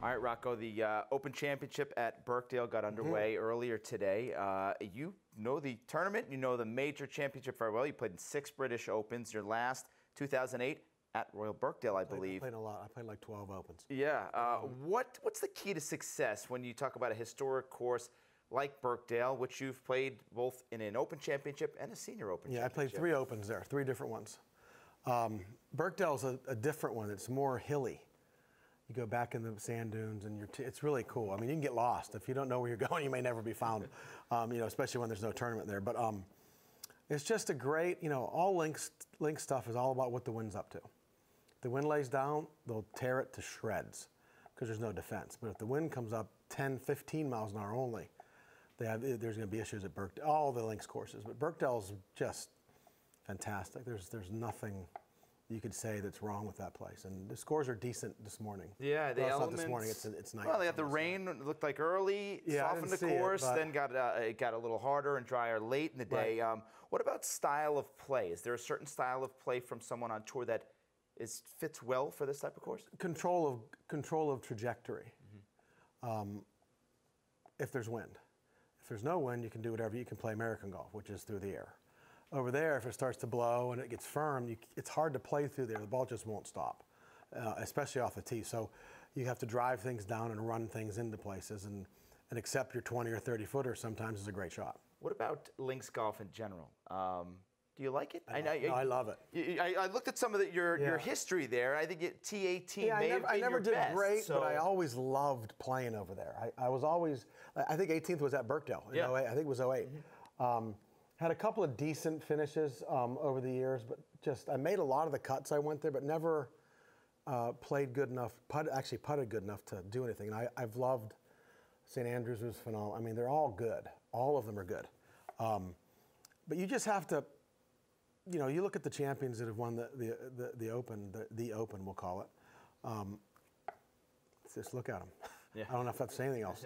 All right, Rocco, the Open Championship at Birkdale got underway earlier today. You know the tournament, you know the major championship very well. You played in 6 British Opens. Your last, 2008, at Royal Birkdale, I believe. I played a lot. I played like 12 Opens. Yeah. What's the key to success when you talk about a historic course like Birkdale, which you've played both in an Open Championship and a Senior Open Championship? Yeah, I played 3 Opens there, 3 different ones. Birkdale's a different one. It's more hilly. You go back in the sand dunes, and it's really cool. I mean, you can get lost. If you don't know where you're going, you may never be found, especially when there's no tournament there. But it's just a great, all link stuff is all about what the wind's up to. If the wind lays down, they'll tear it to shreds because there's no defense. But if the wind comes up 10, 15 miles an hour only, there's going to be issues at Birkdale, all the links courses. But Birkdale's just fantastic. There's nothing you could say that's wrong with that place, and the scores are decent this morning. Yeah, the elements. Not this morning. It's night. Well, they got the rain. It looked like early, softened the course, then it got a little harder and drier late in the day. Right. What about style of play? Is there a certain style of play from someone on tour that fits well for this type of course? Control of trajectory. If there's wind, if there's no wind, you can do whatever. You can play American golf, which is through the air. Over there, if it starts to blow and it gets firm, it's hard to play through there. The ball just won't stop, especially off the tee. So you have to drive things down and run things into places, and accept your 20 or 30 footer sometimes is a great shot. What about links golf in general? Do you like it? I love it. I looked at some of your history there. I think T18 I never did best, great, but I always loved playing over there. I was always, I think 18th was at Birkdale. In 08. I think it was 08. Had a couple of decent finishes over the years, but I made a lot of the cuts I went there, but never played good enough, actually putted good enough to do anything. And I've loved St. Andrews was phenomenal. I mean, they're all good. All of them are good. But you just have to, you look at the champions that have won the Open, the Open, we'll call it. Just look at them. Yeah. I don't know if that's saying anything else.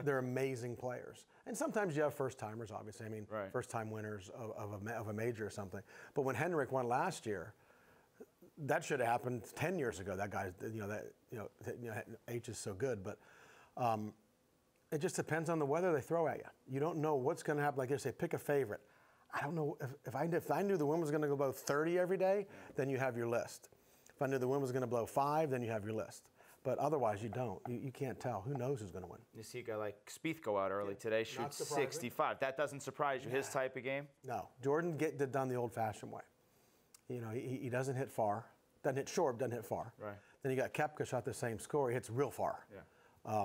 They're amazing players. And sometimes you have first-timers, obviously. I mean, first-time winners of a major or something. But when Henrik won last year, that should have happened 10 years ago. That guy, H is so good. But it just depends on the weather they throw at you. You don't know what's going to happen. Like they say, pick a favorite. I don't know. If I knew the wind was going to go blow 30 every day, then you have your list. If I knew the wind was going to blow 5, then you have your list. But otherwise, you don't. You can't tell. Who knows who's going to win? You see a guy like Spieth go out early today, shoot 65. That doesn't surprise you, his type of game? No. Jordan did done the old-fashioned way. He doesn't hit far. Doesn't hit short, doesn't hit far. Right. Then you got Koepka shot the same score. He hits real far. Yeah.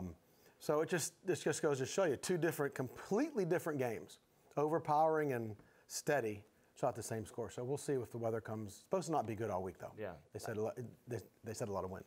So this just goes to show you 2 completely different games. Overpowering and steady. Shot the same score. So we'll see if the weather comes. It's supposed to not be good all week, though. Yeah. They said a lot of wind.